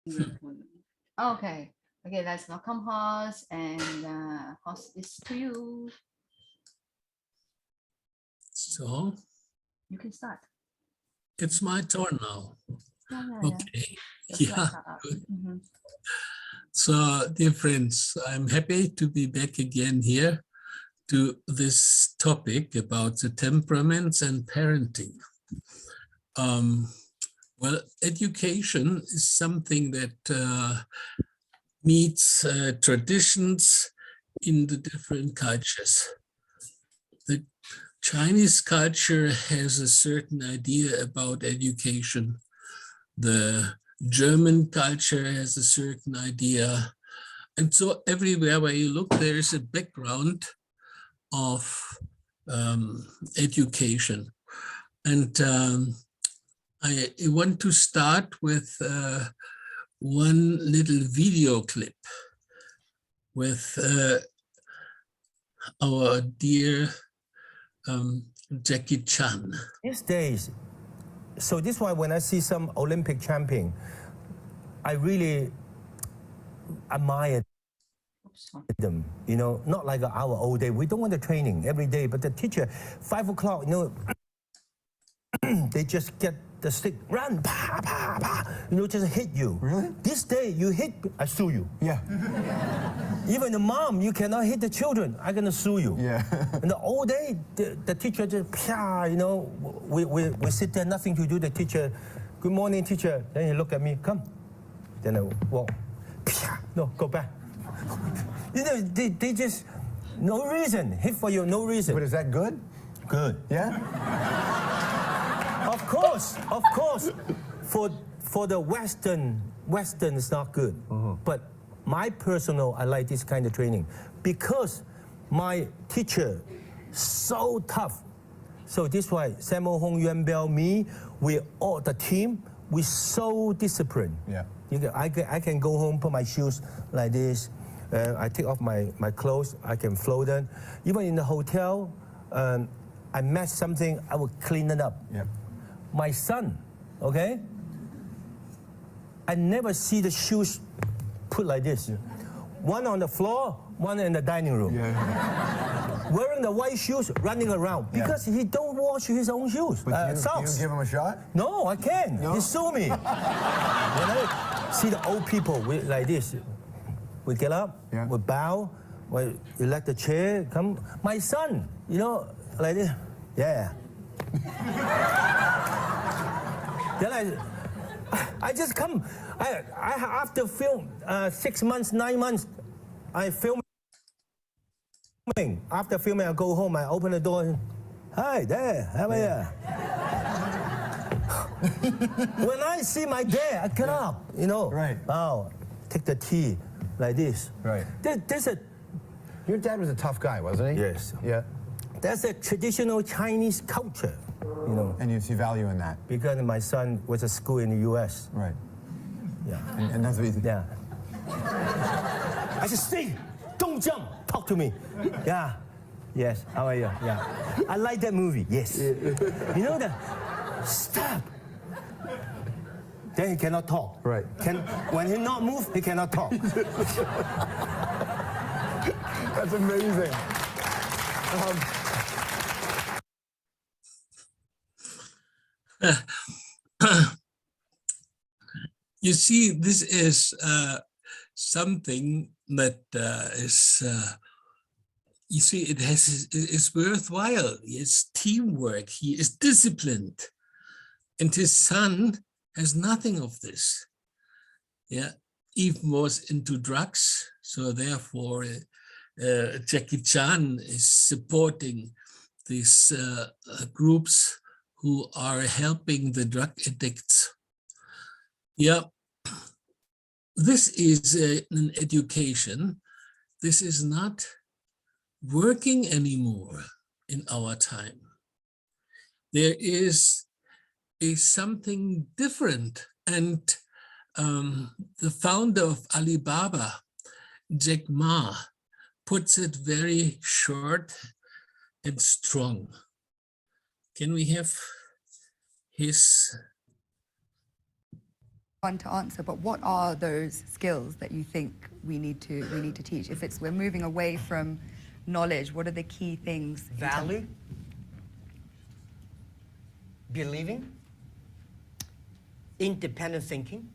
Okay. Okay, let's welcome Horst, and Horst, it's to you. So You can start. it's my turn now. Yeah. Okay. Yeah. Good. So, dear friends, I'm happy to be back again here to this topic about the temperaments and parenting. Well, education is something that meets traditions in the different cultures. The Chinese culture has a certain idea about education. The German culture has a certain idea. And so everywhere where you look, there is a background of education. And I want to start with one little video clip with our dear Jackie Chan. These days, so this is why when I see some Olympic champion, I really admire them, you know, not like our old day. We don't want the training every day, but the teacher, 5 o'clock, you know, they just get the stick, run, pa, pa, pa, you know, just hit you. Really? This day, you hit, I sue you. Yeah. Even the mom, you cannot hit the children, I'm gonna sue you. Yeah. In the old day, the teacher just, you know, we sit there, nothing to do, the teacher, good morning, teacher. Then he look at me, come. Then I walk, no, go back. You know, they just, no reason, hit for you, no reason. But is that good? Good. Yeah? Of course. For the Western is not good. But my personal, I like this kind of training because my teacher so tough. So this is why Samuel Hong Yuan Bell, me, we all the team, we so disciplined. Yeah. I can go home, put my shoes like this. I take off my clothes, I can float them. Even in the hotel, I mess something, I will clean it up. Yep. My son, okay? I never see the shoes put like this. One on the floor, one in the dining room. Yeah. Wearing the white shoes, running around because he don't wash his own shoes. But Socks. you give him a shot? No, I can't. No? He sue me. When I see the old people like this, we get up, we bow, we let the chair come. My son, you know, like this. Yeah. Then I just come. I after film 6 months, 9 months, I filming. After filming, I go home. I open the door. And, hi there, how are you? When I see my dad, I get up. You know. Right. Bow, take the tea like this. Right. There's a. Your dad was a tough guy, wasn't he? Yes. Yeah. That's a traditional Chinese culture, you know. And you see value in that. Because my son was at school in the U.S. Right. Yeah. And that's what Yeah. I said, stay, don't jump, talk to me. Yeah. Yes. How are you? Yeah. I like that movie. Yes. You know that? Stop. Then he cannot talk. Right. When he not move, he cannot talk. That's amazing. You see, this is something that is, you see, it's worthwhile. It's teamwork. He is disciplined. And his son has nothing of this. Yeah, Eve was into drugs. So therefore, Jackie Chan is supporting these groups who are helping the drug addicts. Yeah, this is an education. This is not working anymore in our time. There is something different. And the founder of Alibaba, Jack Ma, puts it very short and strong. Can we have his one to answer, but what are those skills that you think we need to teach? If we're moving away from knowledge, what are the key things? Value, believing, independent thinking,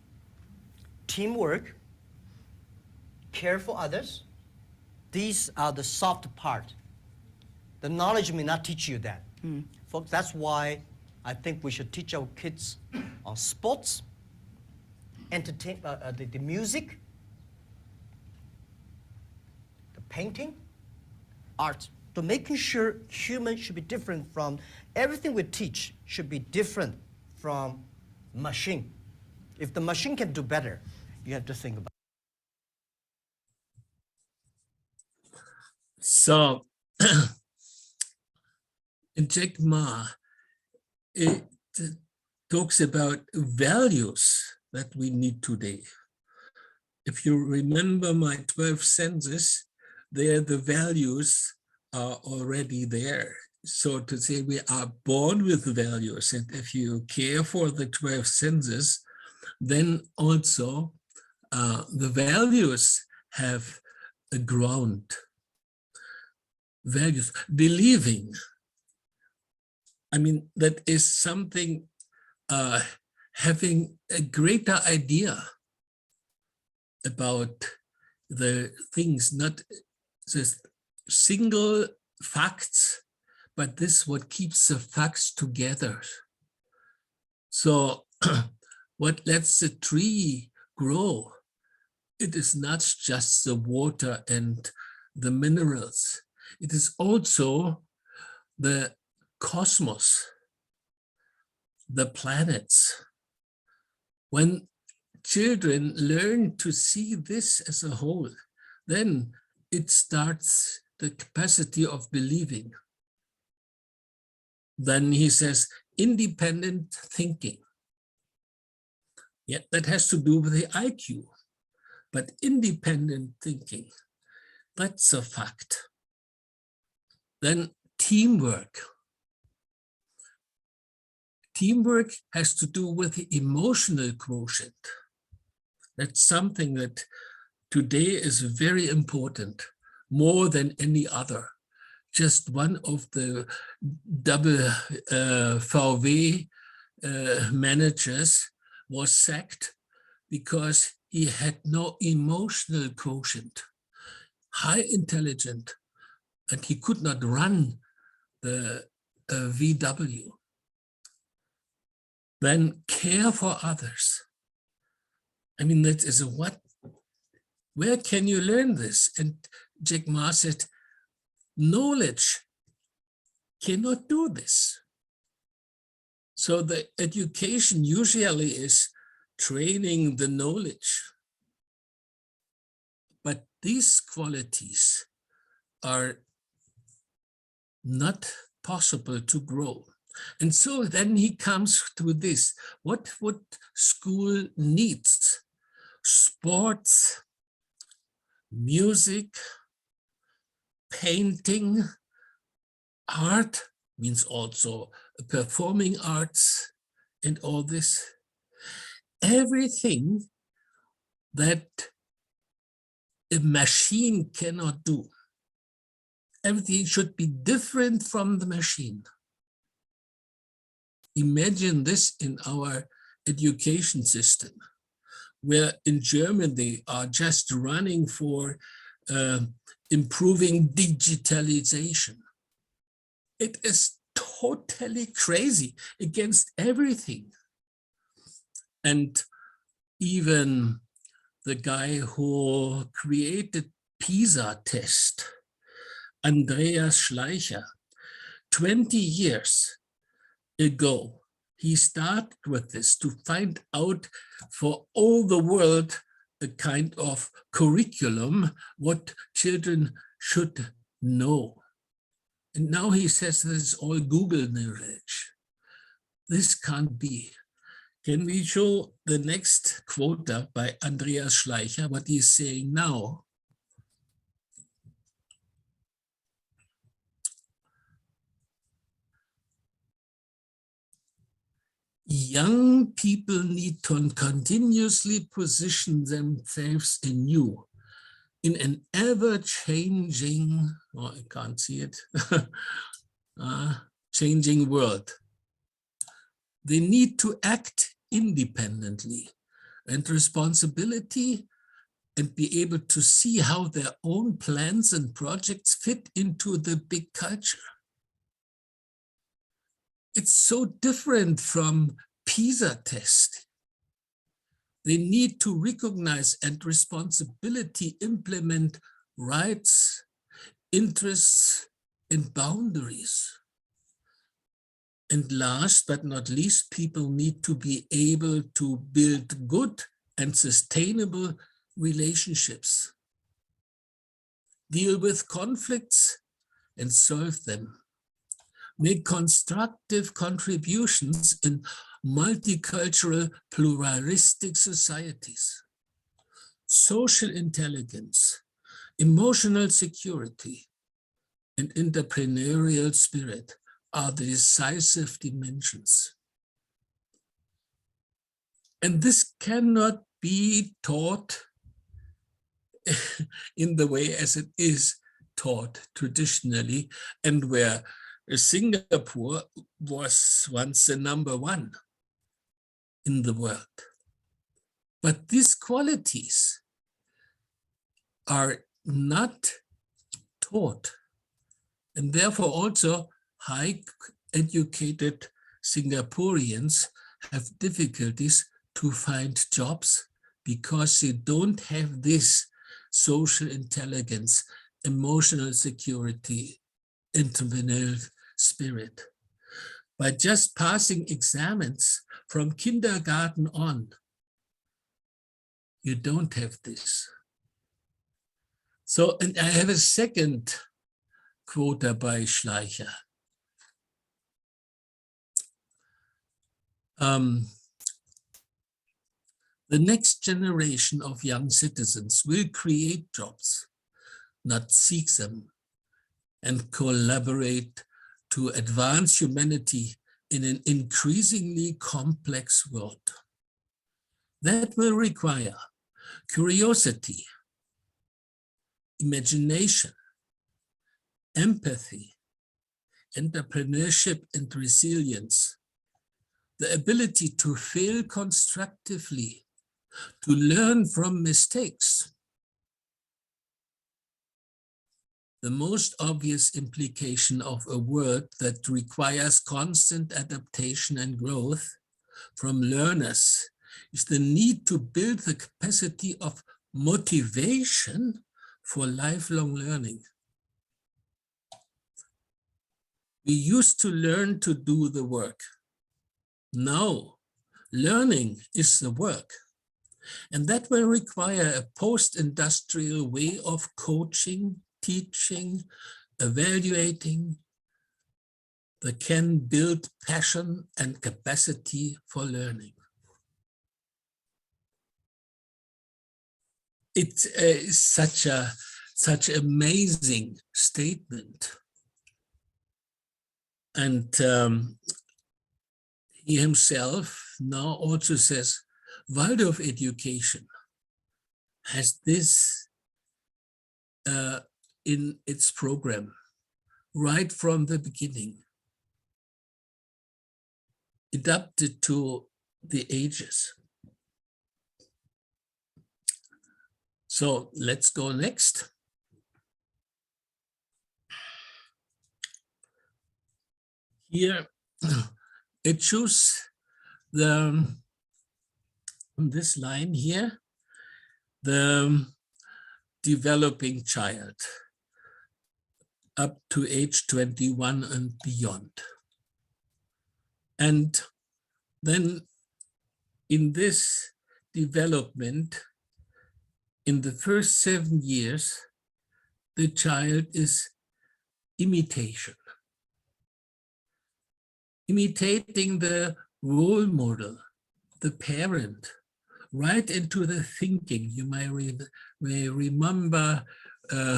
teamwork, care for others. These are the soft part. The knowledge may not teach you that. Folks, that's why I think we should teach our kids on sports, the music, the painting, art. So making sure humans should be different from, everything we teach should be different from machine. If the machine can do better, you have to think about it. So, in Jack Ma, it talks about values that we need today. If you remember my 12 senses, there the values are already there. So to say we are born with values, and if you care for the 12 senses, then also the values have a ground. Values, believing. I mean, that is something, having a greater idea about the things, not just single facts, but this what keeps the facts together. So what lets the tree grow, it is not just the water and the minerals. It is also the cosmos, the planets. When children learn to see this as a whole, then it starts the capacity of believing. Then he says, independent thinking. Yeah, that has to do with the IQ, but independent thinking, that's a fact. Then teamwork. Teamwork has to do with the emotional quotient. That's something that today is very important, more than any other. Just one of the double VW managers was sacked because he had no emotional quotient, high intelligent, and he could not run the VW. Then care for others. I mean, that is a what? Where can you learn this? And Jack Ma said, knowledge cannot do this. So the education usually is training the knowledge. But these qualities are not possible to grow. And so then he comes to this, what would school needs? Sports, music, painting, art, means also performing arts and all this. Everything that a machine cannot do. Everything should be different from the machine. Imagine this in our education system, where in Germany they are just running for improving digitalization. It is totally crazy, against everything. And even the guy who created PISA test, Andreas Schleicher, 20 years ago, he started with this to find out for all the world a kind of curriculum, what children should know. And now he says this is all Google knowledge. This can't be. Can we show the next quote by Andreas Schleicher, what he's saying now? young people need to continuously position themselves anew in an ever-changing, oh, I can't see it, changing world. They need to act independently and responsibility and be able to see how their own plans and projects fit into the big culture. It's so different from PISA test. They need to recognize and responsibility implement rights, interests, and boundaries. And last but not least, people need to be able to build good and sustainable relationships, deal with conflicts and solve them, make constructive contributions in multicultural, pluralistic societies. Social intelligence, emotional security, and entrepreneurial spirit are the decisive dimensions. And this cannot be taught in the way as it is taught traditionally, and where Singapore was once the #1 in the world. But these qualities are not taught, and therefore also high educated Singaporeans have difficulties to find jobs because they don't have this social intelligence, emotional security, entrepreneurial spirit. By just passing exams from kindergarten on, you don't have this. So, and I have a second quote by Schleicher. The next generation of young citizens will create jobs, not seek them, and collaborate to advance humanity in an increasingly complex world. That will require curiosity, imagination, empathy, entrepreneurship and resilience, the ability to fail constructively, to learn from mistakes. The most obvious implication of a world that requires constant adaptation and growth from learners is the need to build the capacity of motivation for lifelong learning. We used to learn to do the work. Now, learning is the work. And that will require a post-industrial way of coaching, teaching, evaluating that can build passion and capacity for learning. It's such amazing statement. And he himself now also says, Waldorf education has this in its program right from the beginning, adapted to the ages. So let's go next. Here it shows this line here, the developing child up to age 21 and beyond. And then in this development, in the first 7 years, the child is imitating the role model, the parent, right into the thinking. You may remember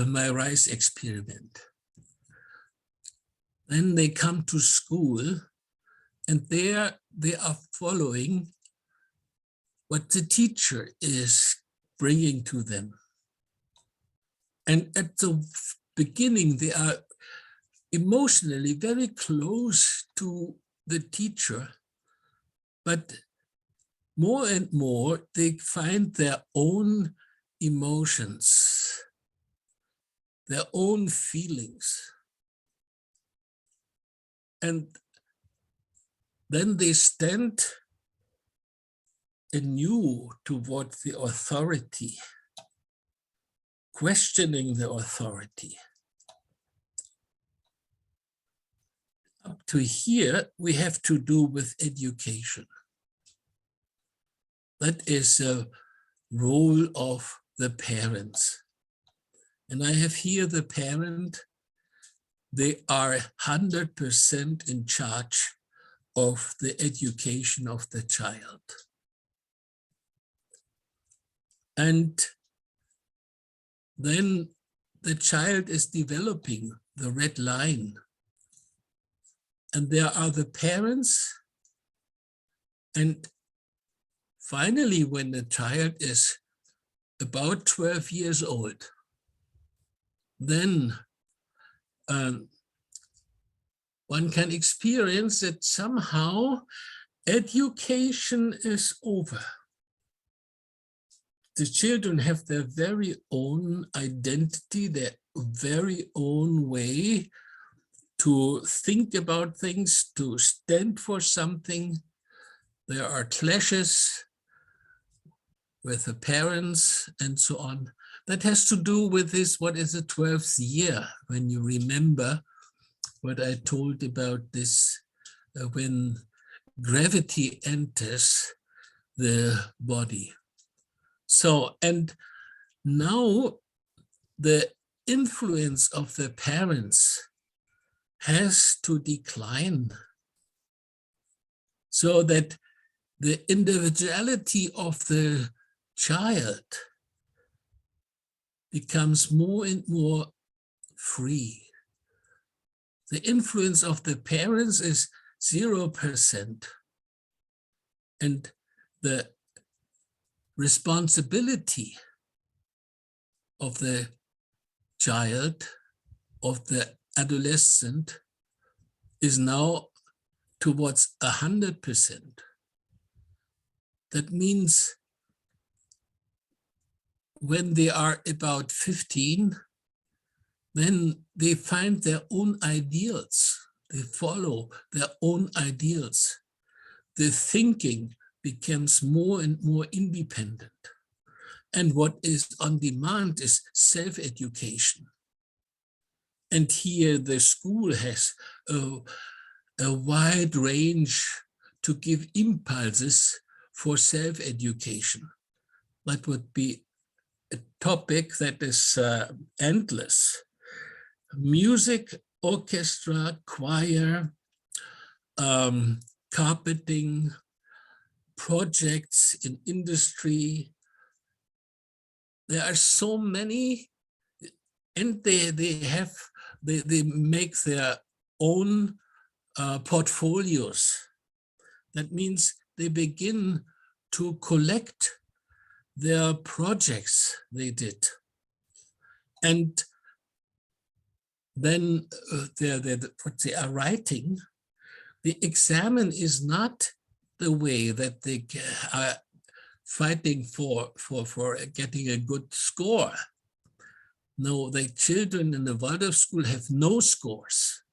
my rice experiment. Then they come to school, and there they are following what the teacher is bringing to them. And at the beginning, they are emotionally very close to the teacher, but more and more they find their own emotions, their own feelings. And then they stand anew towards the authority, questioning the authority. Up to here, we have to do with education. That is a role of the parents. And I have here the parent. They are 100% in charge of the education of the child. And then the child is developing the red line. And there are the parents. And finally, when the child is about 12 years old, then one can experience that somehow education is over. The children have their very own identity, their very own way to think about things, to stand for something. There are clashes with the parents and so on. That has to do with this, what is the 12th year, when you remember what I told about this, when gravity enters the body. So, and now the influence of the parents has to decline so that the individuality of the child becomes more and more free. The influence of the parents is 0%. And the responsibility of the child, of the adolescent, is now towards 100%. That means when they are about 15, then they find their own ideals. They follow their own ideals. The thinking becomes more and more independent. And what is on demand is self-education. And here the school has a wide range to give impulses for self-education. That would be a topic that is endless. Music, orchestra, choir, carpeting, projects in industry. There are so many, and they make their own portfolios. That means they begin to collect their projects they did. And then what they are writing, the examen is not the way that they are fighting for getting a good score. No, the children in the Waldorf school have no scores.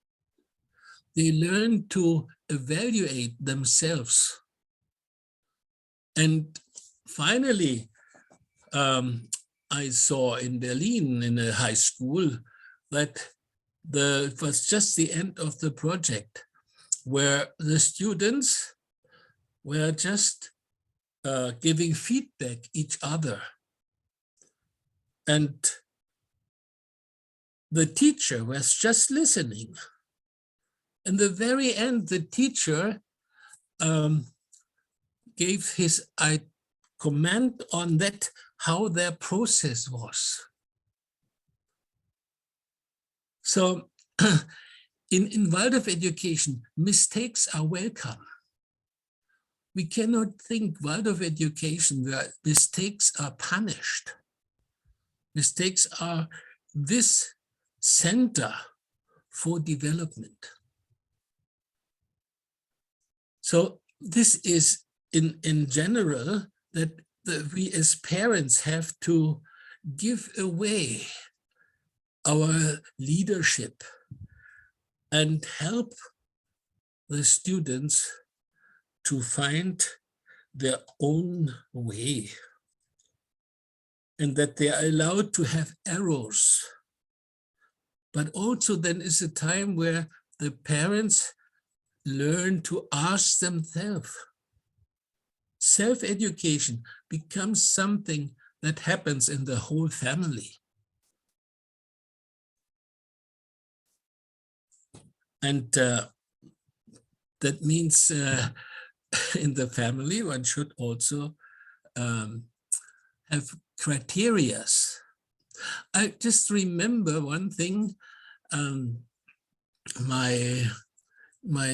They learn to evaluate themselves. And finally, I saw in Berlin in a high school that it was just the end of the project, where the students were just giving feedback each other. And the teacher was just listening. In the very end, the teacher gave his comment on that, how their process was. So in Waldorf education, mistakes are welcome. we cannot think Waldorf education where mistakes are punished. Mistakes are this center for development. So this is in general that we as parents have to give away our leadership and help the students to find their own way, and that they are allowed to have errors. But also then is a time where the parents learn to ask themselves. Self-education becomes something that happens in the whole family. And that means in the family, one should also have criteria. I just remember one thing, my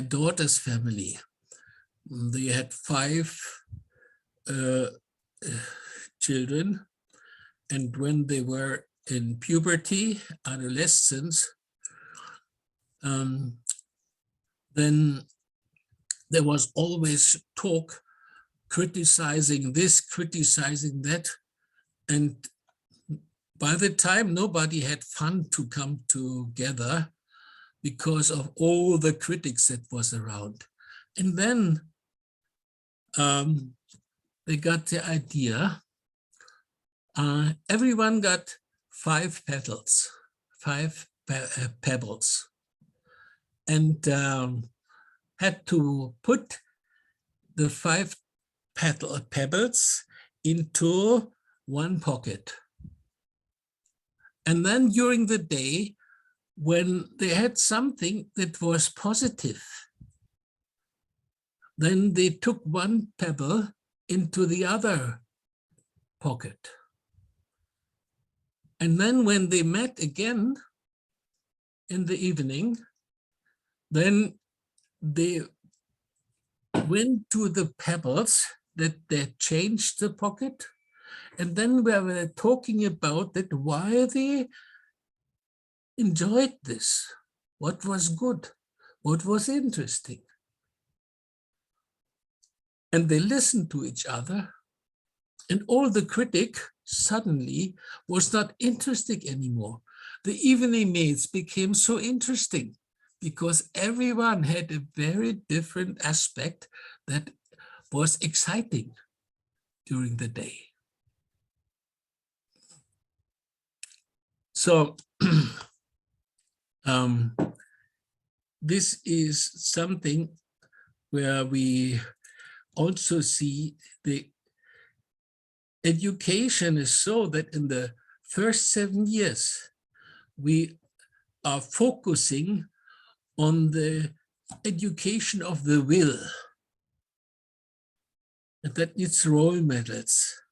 daughter's family, they had 5 children, and when they were in puberty, adolescence, then there was always talk, criticizing this, criticizing that. And by the time, nobody had fun to come together because of all the critics that was around. And then they got the idea, everyone got 5 petals, 5 pebbles, and had to put the 5 pebbles into one pocket. And then during the day, when they had something that was positive, then they took one pebble into the other pocket. And then when they met again in the evening, then they went to the pebbles that they changed the pocket. And then we were talking about that, why they enjoyed this, what was good, what was interesting. And they listened to each other, and all the critic suddenly was not interesting anymore. The evening meals became so interesting because everyone had a very different aspect that was exciting during the day. So this is something where we also see the education is so that in the first 7 years, we are focusing on the education of the will. And that needs role models.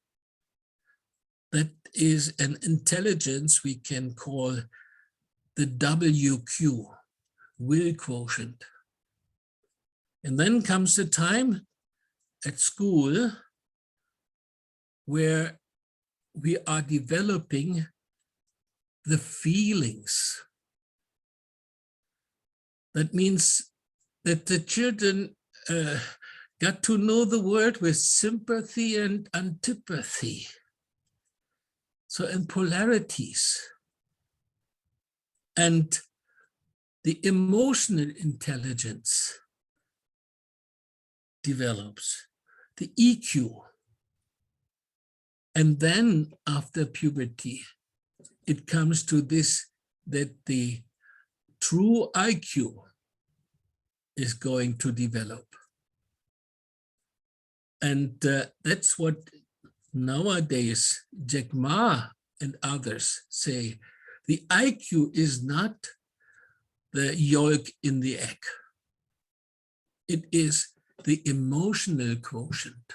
That is an intelligence we can call the WQ, will quotient. And then comes the time at school where we are developing the feelings. That means that the children got to know the world with sympathy and antipathy. So in polarities. And the emotional intelligence develops, the EQ. And then after puberty, it comes to this, that the true IQ is going to develop. And that's what nowadays Jack Ma and others say. The IQ is not the yolk in the egg. It is the emotional quotient.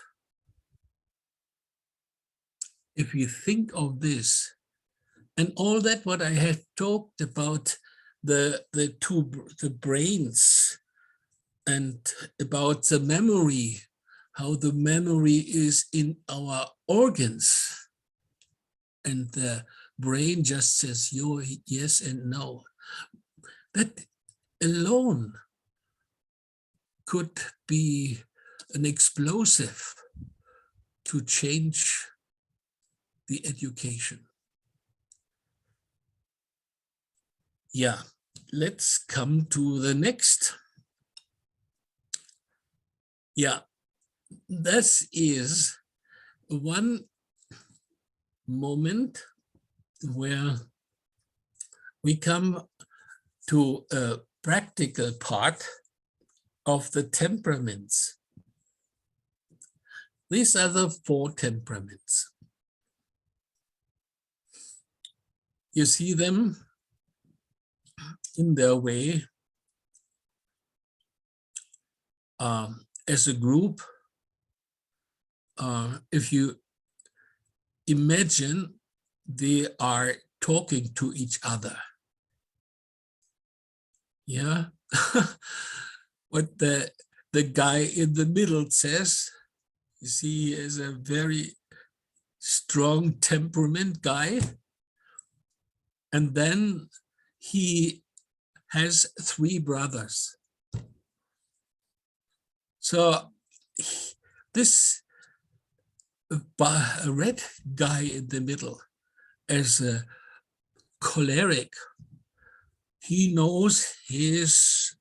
If you think of this, and all that what I have talked about, the brains, and about the memory, how the memory is in our organs. And the brain just says yes and no. That alone could be an explosive to change the education. Yeah, let's come to the next. Yeah, this is one moment where we come to a practical part of the temperaments. These are the 4 temperaments. You see them in their way as a group. If you imagine they are talking to each other. Yeah. What the guy in the middle says, you see, he is a very strong temperament guy. And then he has 3 brothers. So this red guy in the middle, as a choleric, he knows his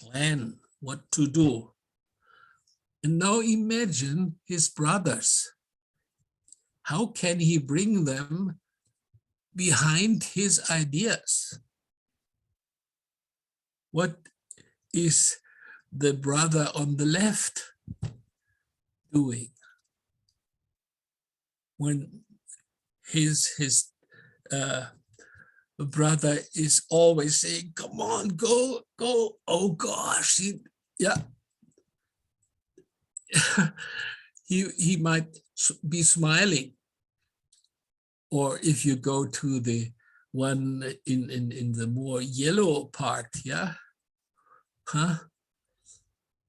plan, what to do. And now imagine his brothers. How can he bring them behind his ideas? What is the brother on the left doing when his brother is always saying, come on, go, oh gosh, he might be smiling. Or if you go to the one in the more yellow part,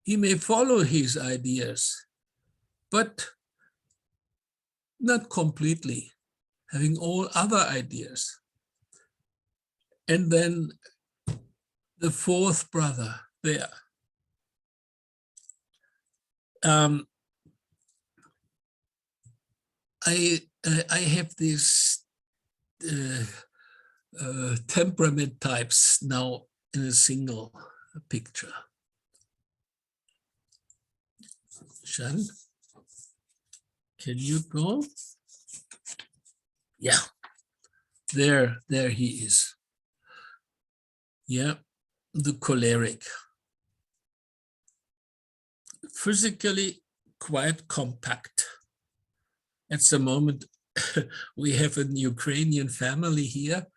he may follow his ideas, but not completely, having all other ideas. And then the 4th brother there. I have these temperament types now in a single picture. Shan, can you go? Yeah, there he is. Yeah, the choleric. Physically quite compact. At the moment, we have a Ukrainian family here,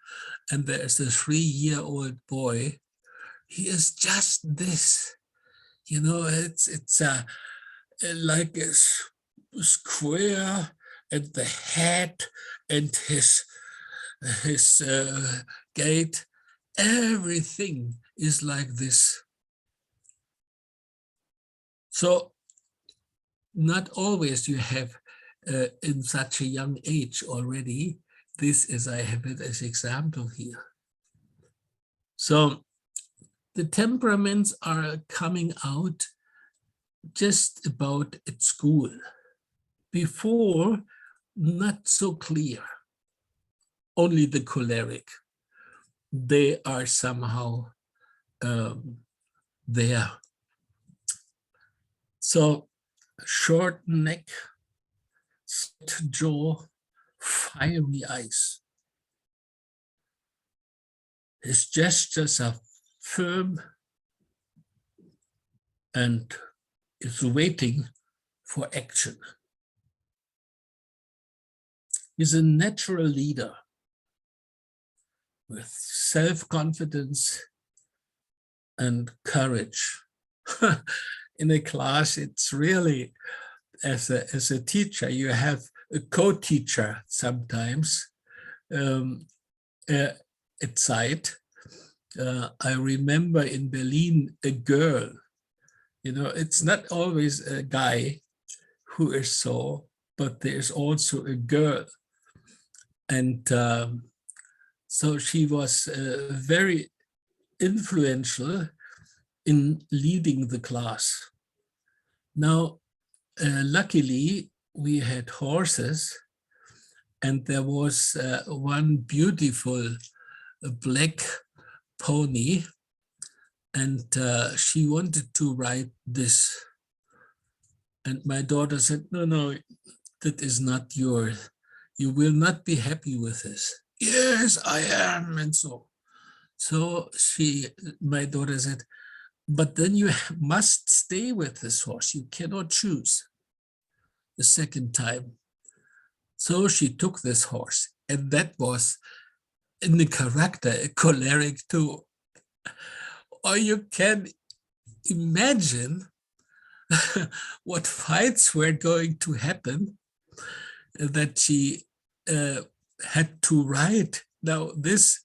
and there's a 3-year-old boy. He is just this, you know, it's like a square, and the head and his gait, everything is like this. So not always you have in such a young age already, this as I have it as example here. So the temperaments are coming out just about at school. Before, not so clear. Only the choleric, they are somehow there. So short neck, set jaw, fiery eyes. His gestures are firm and is waiting for action. He's a natural leader with self-confidence and courage. In a class, it's really, as a teacher, you have a co-teacher sometimes at site. I remember in Berlin, a girl, you know, it's not always a guy, who is so, but there's also a girl. And so she was very influential in leading the class. Now, luckily, we had horses, and there was one beautiful black pony, and she wanted to ride this. And my daughter said, no, no, that is not yours. You will not be happy with this. Yes, I am, and so. So my daughter said, but then you must stay with this horse. You cannot choose the second time. So she took this horse, and that was in the character, a choleric too. Or you can imagine what fights were going to happen that she had to ride. Now this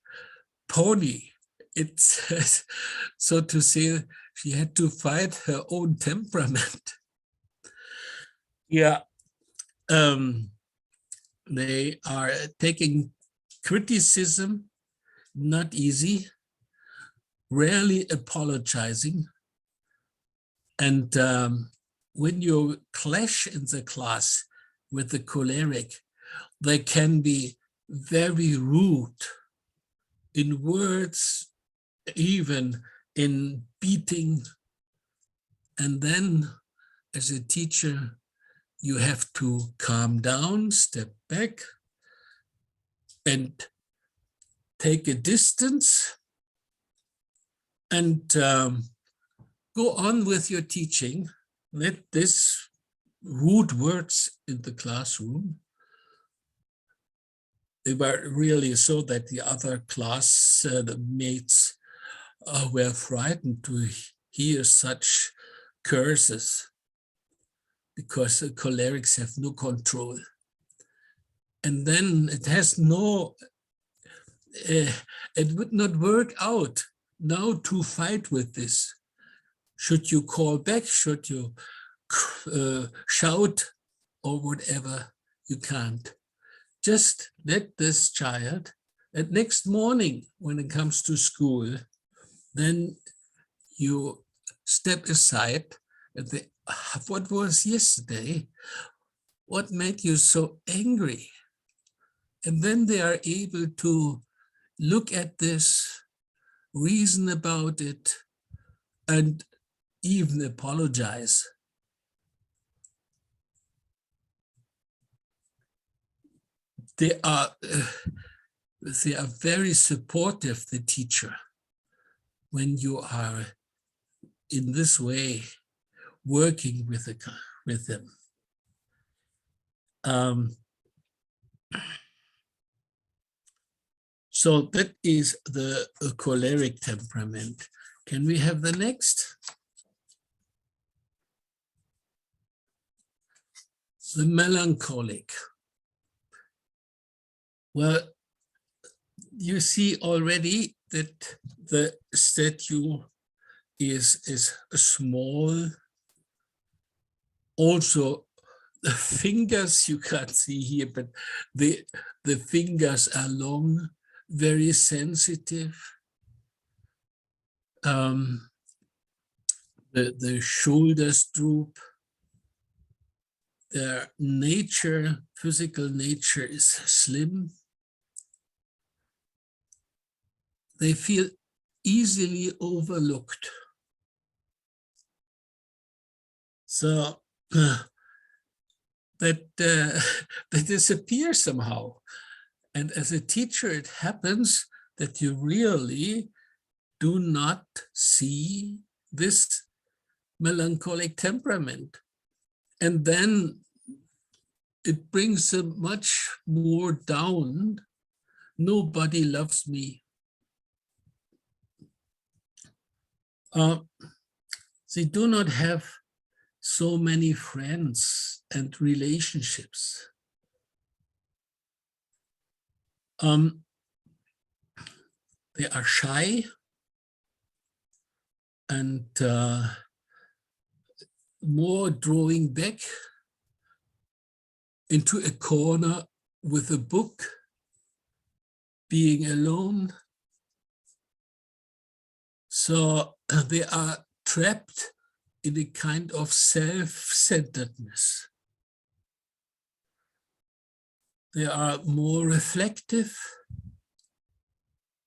pony, it's so to say, she had to fight her own temperament. Yeah, they are taking criticism, not easy, rarely apologizing. And when you clash in the class with the choleric, they can be very rude in words, even in beating. And then as a teacher, you have to calm down, step back, and take a distance, and go on with your teaching. Let this rude words in the classroom, they were really so that the other class the mates were frightened to hear such curses, because the cholerics have no control. And then it has no, it would not work out now to fight with this. Should you call back? Should you shout or whatever? You can't. Just let this child, and next morning when it comes to school, then you step aside and say, what was yesterday? What made you so angry? And then they are able to look at this, reason about it, and even apologize. They are very supportive, the teacher, when you are in this way working with them. So that is the choleric temperament. Can we have the next? The melancholic. Well, you see already that the statue is small. Also, the fingers you can't see here, but the fingers are long, very sensitive. The shoulders droop. Their nature, physical nature, is slim. They feel easily overlooked. So that they disappear somehow. And as a teacher, it happens that you really do not see this melancholic temperament. And then it brings them much more down. Nobody loves me. They do not have so many friends and relationships. They are shy and more drawing back into a corner with a book, being alone. So they are trapped in a kind of self-centeredness. They are more reflective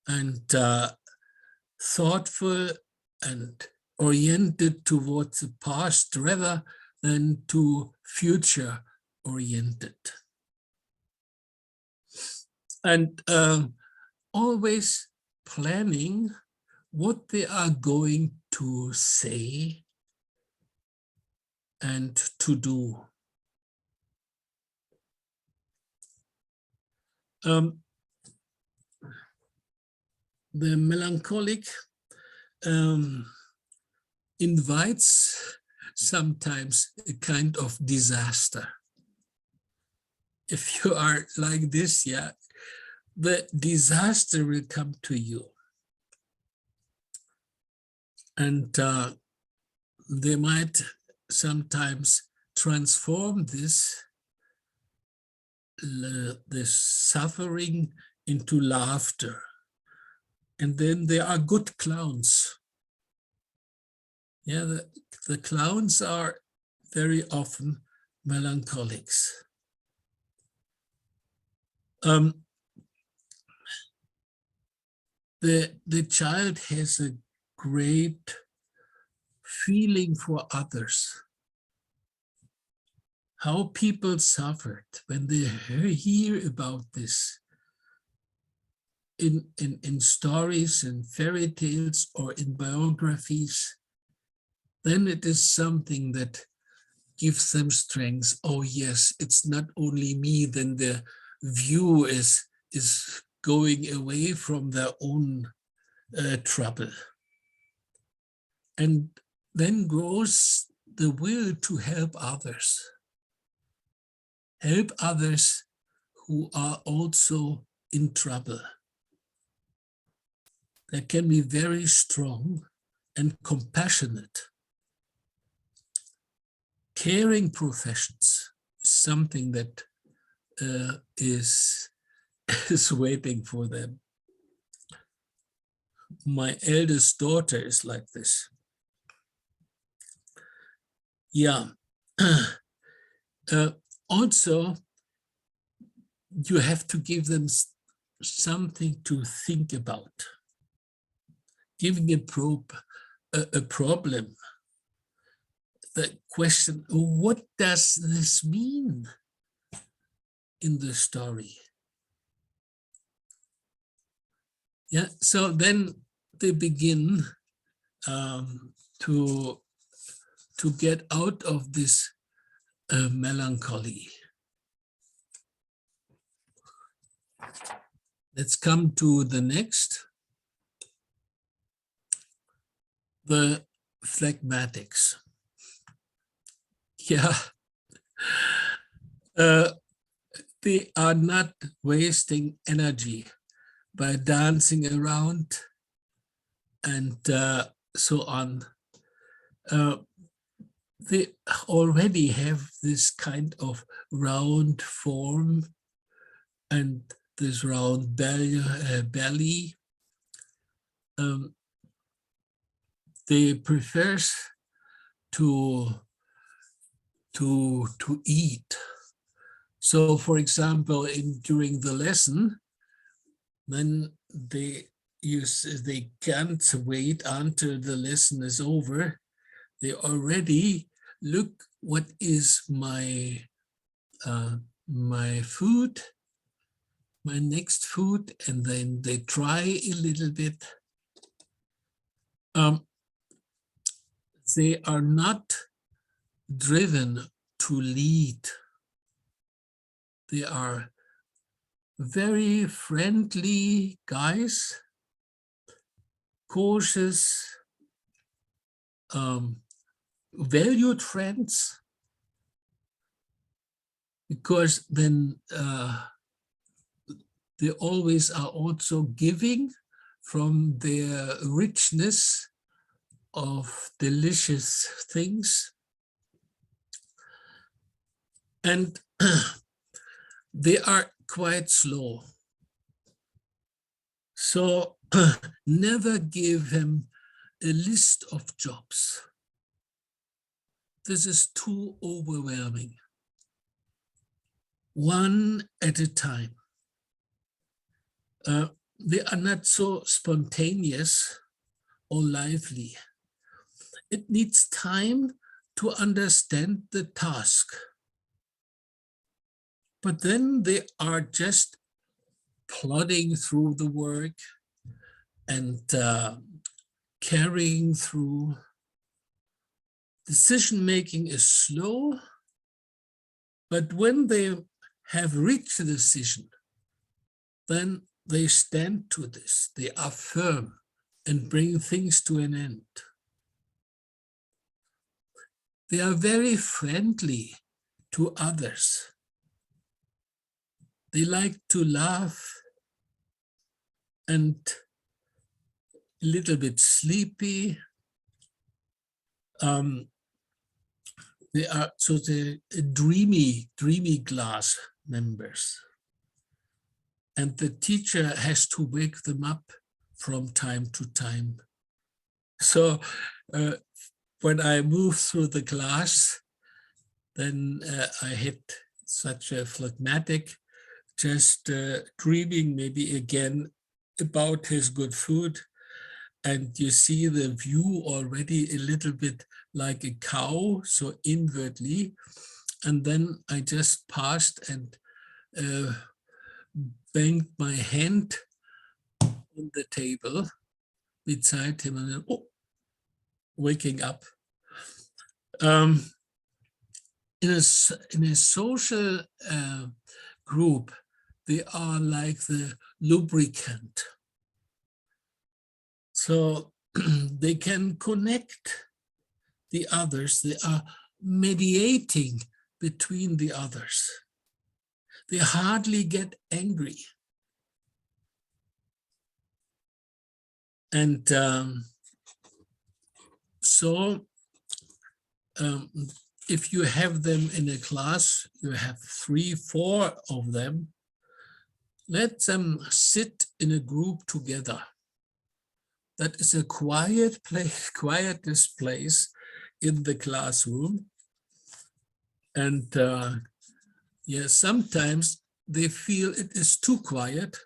and thoughtful and oriented towards the past rather than to future oriented. And always planning what they are going to say and to do. The melancholic invites sometimes a kind of disaster. If you are like this, yeah, the disaster will come to you. And they might sometimes transform this suffering into laughter. And then there are good clowns. Yeah, the clowns are very often melancholics. The child has a great feeling for others. How people suffered when they hear about this in stories, in fairy tales, or in biographies, then it is something that gives them strength. Oh yes, it's not only me, then the view is going away from their own trouble. And then grows the will to help others. Help others who are also in trouble. They can be very strong and compassionate. Caring professions is something that is waiting for them. My eldest daughter is like this. Yeah. Also, you have to give them something to think about. Giving a problem, the question, what does this mean in the story? Yeah, so then they begin to get out of this melancholy. Let's come to the next. The phlegmatics. Yeah, they are not wasting energy by dancing around and so on. They already have this kind of round form and this round belly. They prefer to eat. So, for example, during the lesson, then they can't wait until the lesson is over. They already look, what is my food, my next food, and then they try a little bit. They are not driven to lead. They are very friendly guys, cautious, valued friends, because then they always are also giving from their richness of delicious things. And they are quite slow. So never give him a list of jobs. This is too overwhelming. One at a time. They are not so spontaneous or lively. It needs time to understand the task. But then they are just plodding through the work and carrying through. Decision-making is slow, but when they have reached the decision, then they stand to this. They are firm and bring things to an end. They are very friendly to others. They like to laugh and a little bit sleepy. They are the dreamy class members. And the teacher has to wake them up from time to time. So when I moved through the class, then I hit such a phlegmatic, just dreaming maybe again about his good food. And you see the view already a little bit like a cow, so inwardly. And then I just passed and banged my hand on the table beside him and then, waking up. In a social group, they are like the lubricant. So they can connect the others. They are mediating between the others. They hardly get angry. And if you have them in a class, you have 3, 4 of them, let them sit in a group together. That is a quiet place, quietest place in the classroom. And sometimes they feel it is too quiet,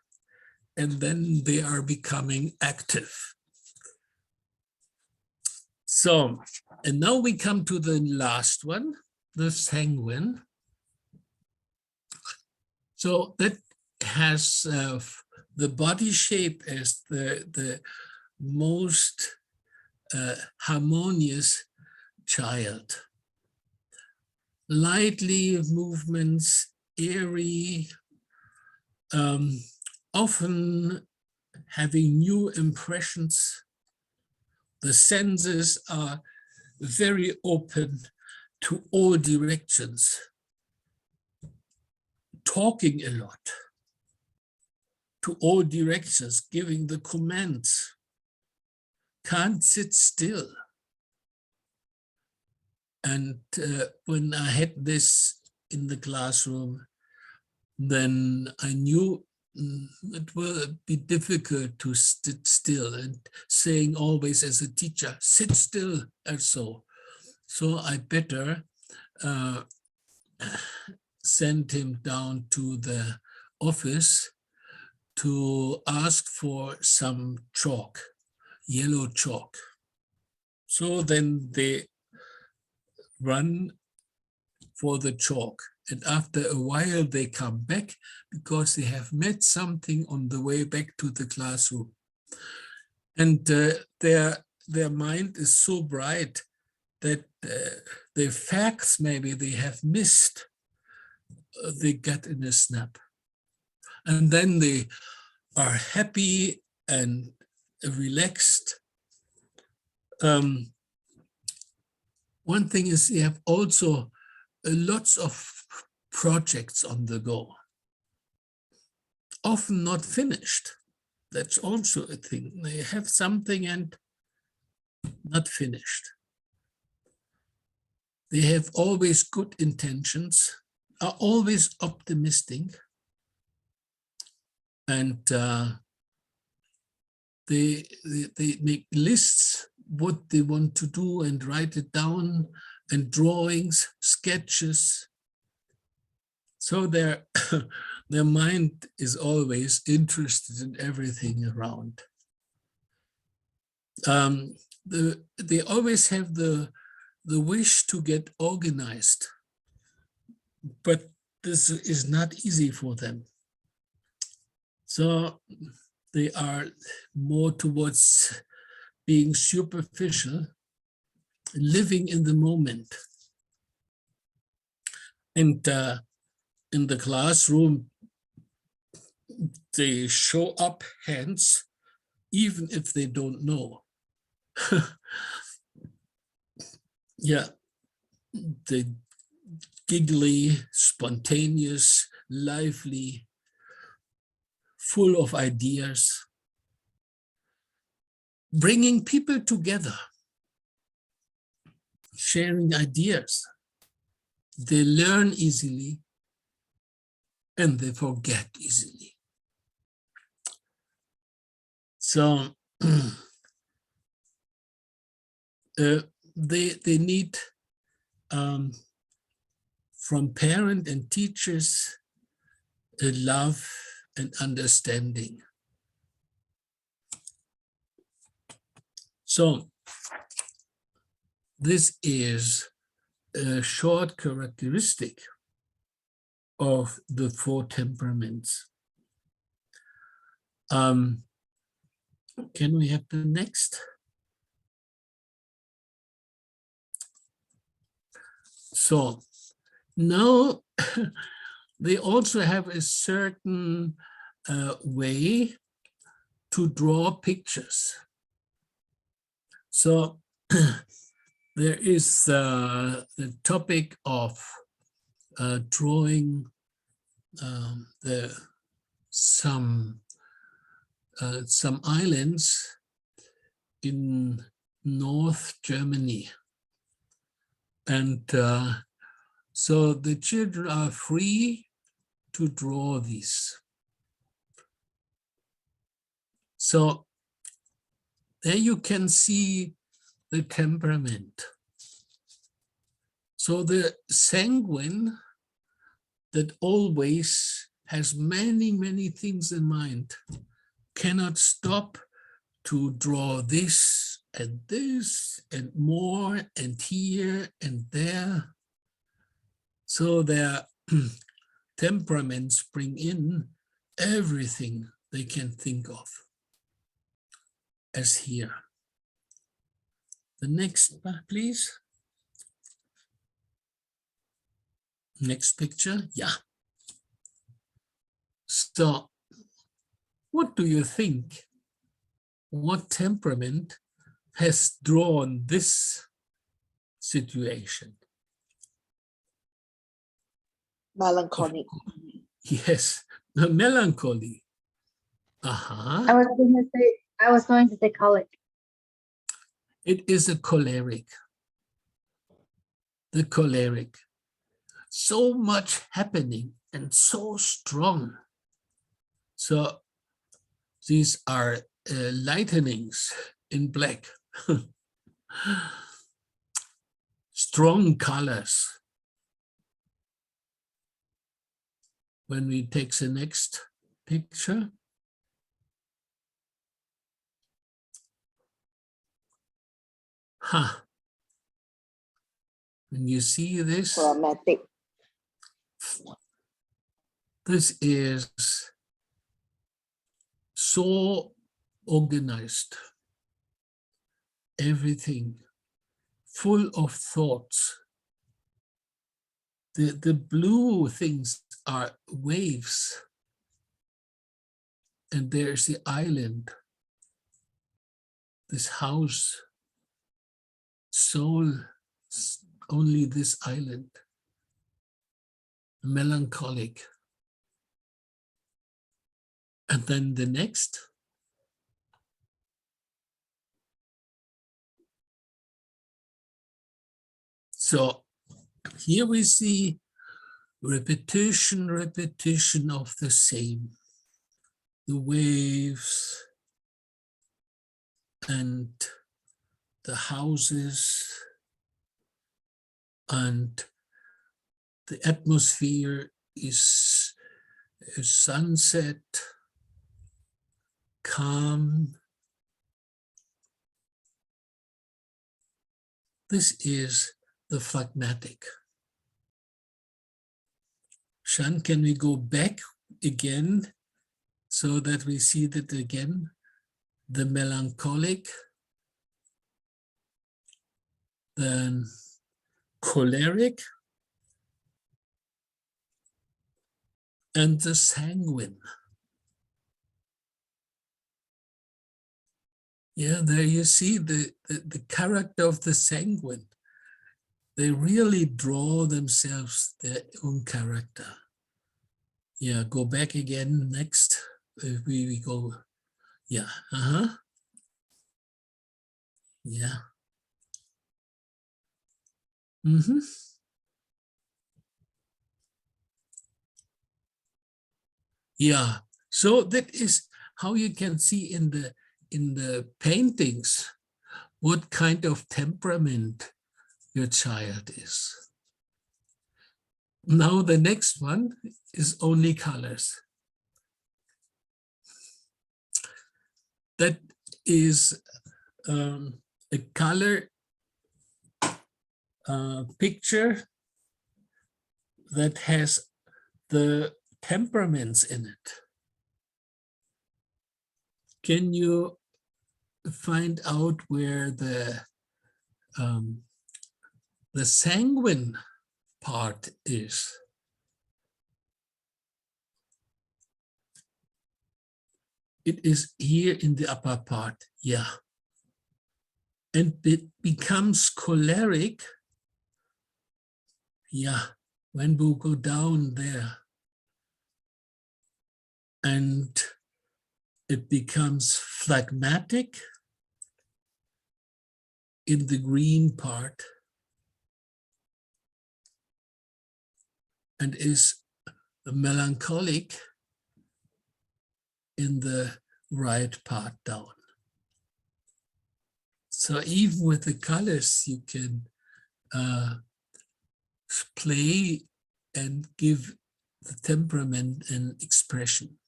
and then they are becoming active. So, and now we come to the last one, the sanguine. So that has the body shape as the most harmonious child. Lively movements, airy, often having new impressions. The senses are very open to all directions. Talking a lot to all directions, giving the commands. Can't sit still. And when I had this in the classroom, then I knew it will be difficult to sit still, and saying always as a teacher, sit still and so I better send him down to the office to ask for some chalk, yellow chalk. So then they run for the chalk. And after a while, they come back because they have met something on the way back to the classroom. And their mind is so bright that the facts maybe they have missed, they get in a snap. And then they are happy and relaxed. One thing is they have also lots of projects on the go, often not finished. That's also a thing. They have something and not finished. They have always good intentions, are always optimistic, and they make lists what they want to do and write it down, and drawings, sketches. So their their mind is always interested in everything around. They always have the wish to get organized, but this is not easy for them. So they are more towards being superficial, living in the moment. And in the classroom, they show up hands, even if they don't know. Yeah, they giggly, spontaneous, lively, full of ideas, bringing people together, sharing ideas. They learn easily and they forget easily. So they need from parent and teachers a love and understanding. So this is a short characteristic of the four temperaments. Can we have the next? So now they also have a certain way to draw pictures. So there is the topic of drawing some islands in North Germany. And so the children are free to draw these. So there you can see the temperament. So the sanguine that always has many, many things in mind cannot stop to draw this and more and here and there. So their temperaments bring in everything they can think of, as here. The next, please. Next picture, yeah. So what do you think? What temperament has drawn this situation? Melancholy. Yes, the melancholy. I was going to say colic. It is a choleric. The choleric. So much happening and so strong. So these are lightnings in black. Strong colors. When we take the next picture. When you see this, Phlegmatic. this is so organized. Everything full of thoughts. The blue things are waves. And there's the island, this house, soul, only this island, melancholic. And then the next. So here we see repetition of the same. The waves and the houses and the atmosphere is a sunset, calm. This is the phlegmatic. Shan, can we go back again so that we see that again? The melancholic, then choleric, and the sanguine. Yeah, there you see the character of the sanguine. They really draw themselves their own character. Yeah, go back again next. We go, yeah, yeah. Yeah, so that is how you can see in the paintings what kind of temperament your child is. Now the next one is only colors. That is a color picture that has the temperaments in it. Can you find out where the sanguine part is? It is here in the upper part, yeah. And it becomes choleric, yeah, when we go down there. And it becomes phlegmatic in the green part and is melancholic in the right part down. So even with the colors, you can play and give the temperament an expression.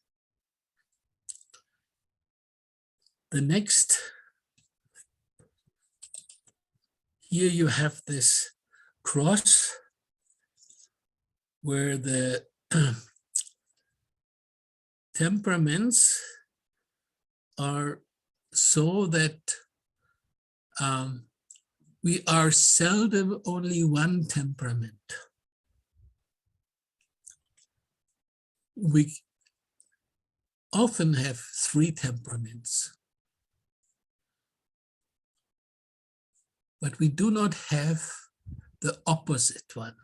The next, here you have this cross where the temperaments are so that we are seldom only one temperament. We often have 3 temperaments. But we do not have the opposite one.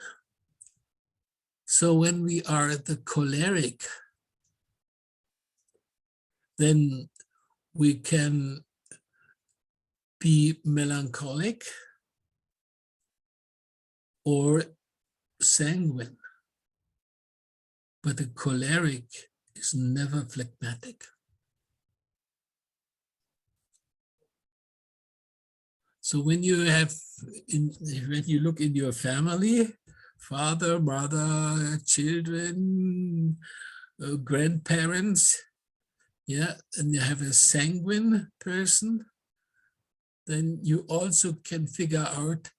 So when we are the choleric, then we can be melancholic or sanguine. But the choleric is never phlegmatic. So when you when you look in your family, father, mother, children, grandparents, yeah, and you have a sanguine person, then you also can figure out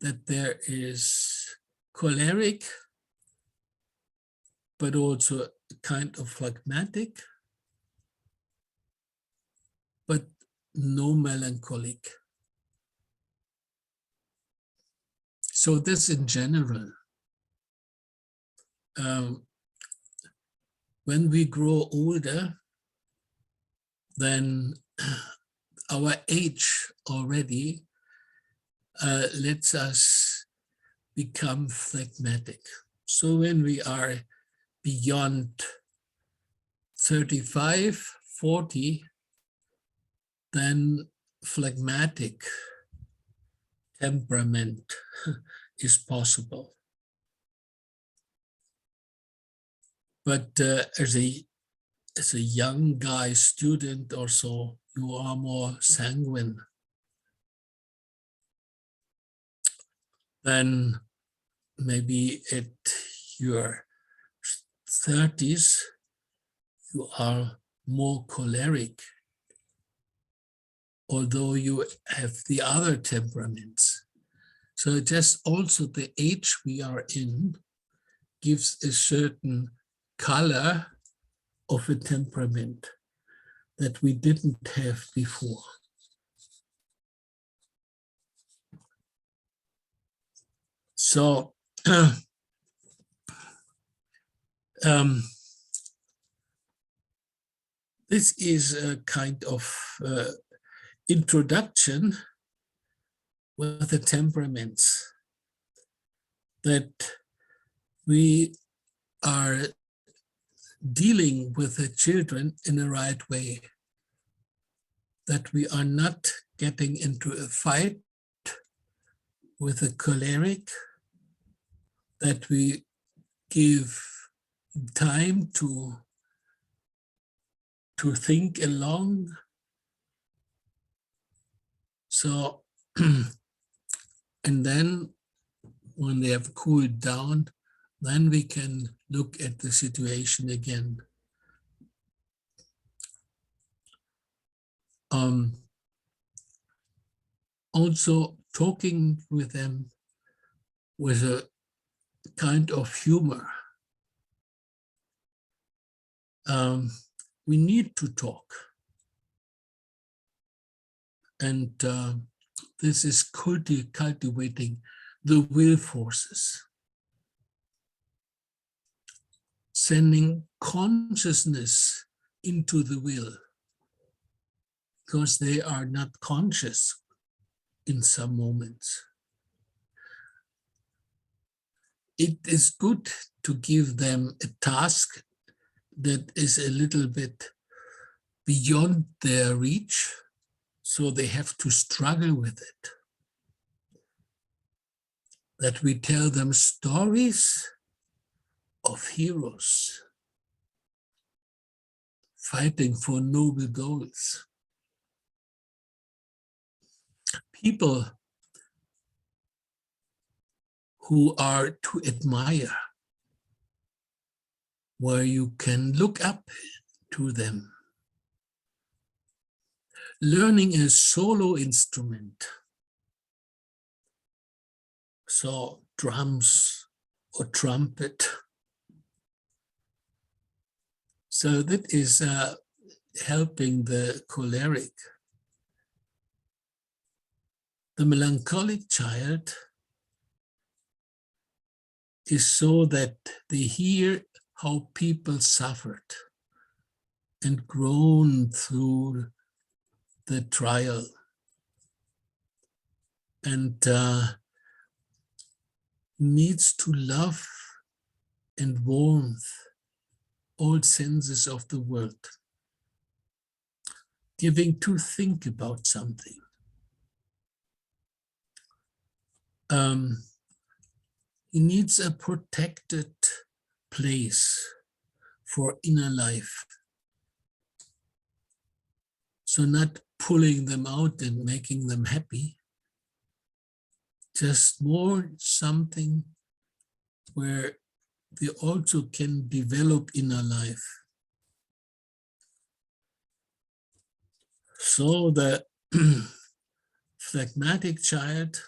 that there is choleric, but also a kind of phlegmatic, but no melancholic. So this in general. When we grow older, then our age already lets us become phlegmatic. So when we are beyond 35, 40, then phlegmatic temperament is possible. But as a young guy student or so, you are more sanguine. Then maybe at your 30s, you are more choleric, although you have the other temperaments. So just also the age we are in gives a certain color of a temperament that we didn't have before. So this is a kind of introduction with the temperaments, that we are dealing with the children in the right way, that we are not getting into a fight with a choleric, that we give time to think along. So, and then when they have cooled down, then we can look at the situation again. Also talking with them with a kind of humor. We need to talk. And this is cultivating the will forces. Sending consciousness into the will, because they are not conscious in some moments. It is good to give them a task that is a little bit beyond their reach, so they have to struggle with it. That we tell them stories of heroes fighting for noble goals. People who are to admire, where you can look up to them. Learning a solo instrument, so drums or trumpet. So that is helping the choleric. The melancholic child is so that they hear how people suffered and groan through the trial, and needs to love and warmth all senses of the world, giving to think about something. He needs a protected place for inner life. So not pulling them out and making them happy, just more something where they also can develop inner life. So the phlegmatic child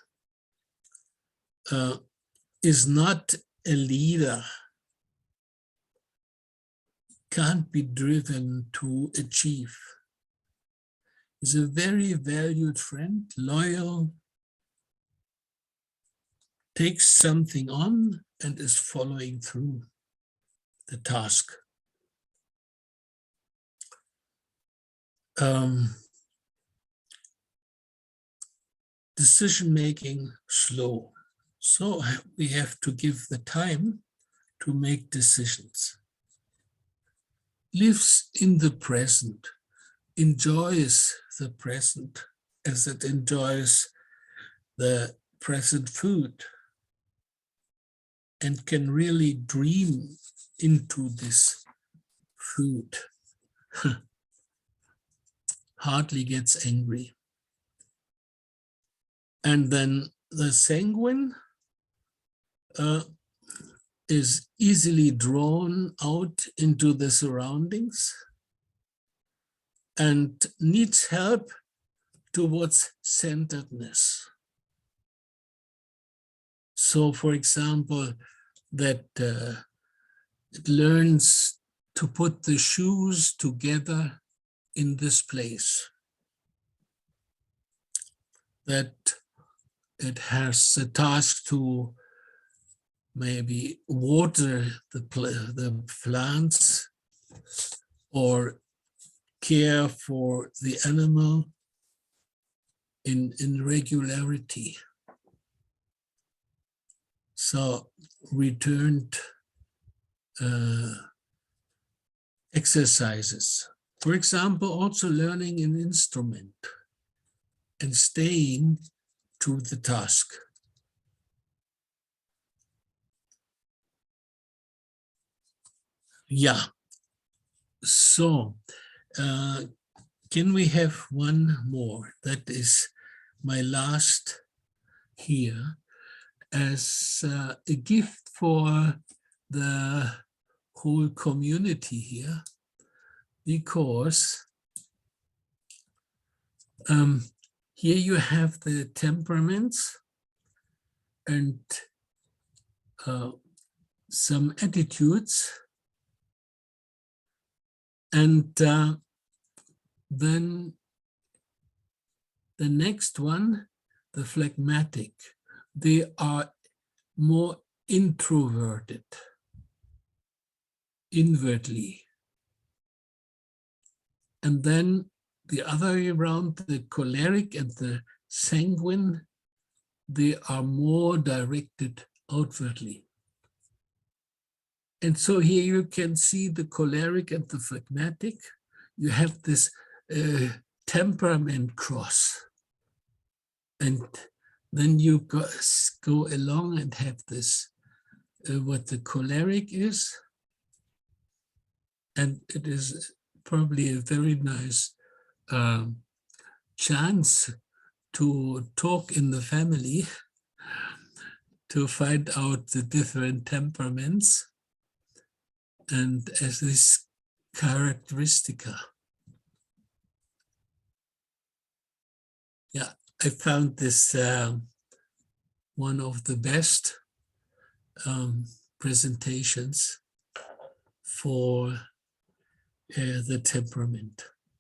is not a leader, can't be driven to achieve. Is a very valued friend, loyal, takes something on and is following through the task. Decision-making slow. So we have to give the time to make decisions. Lives in the present, enjoys the present as it enjoys the present food, and can really dream into this food. Hardly gets angry. And then the sanguine is easily drawn out into the surroundings and needs help towards centeredness. So, for example, that it learns to put the shoes together in this place, that it has a task to maybe water the plants or care for the animal in regularity. So returned exercises. For example, also learning an instrument and staying to the task. Yeah. So, can we have one more? That is my last here as a gift for the whole community here, because here you have the temperaments and some attitudes, and then the next one, the phlegmatic, they are more introverted, inwardly. And then the other way around, the choleric and the sanguine, they are more directed outwardly. And so here you can see the choleric and the phlegmatic. You have this temperament cross. And then you go along and have this, what the choleric is. And it is probably a very nice chance to talk in the family, to find out the different temperaments and as this characteristica. Yeah, I found this one of the best presentations for the temperament.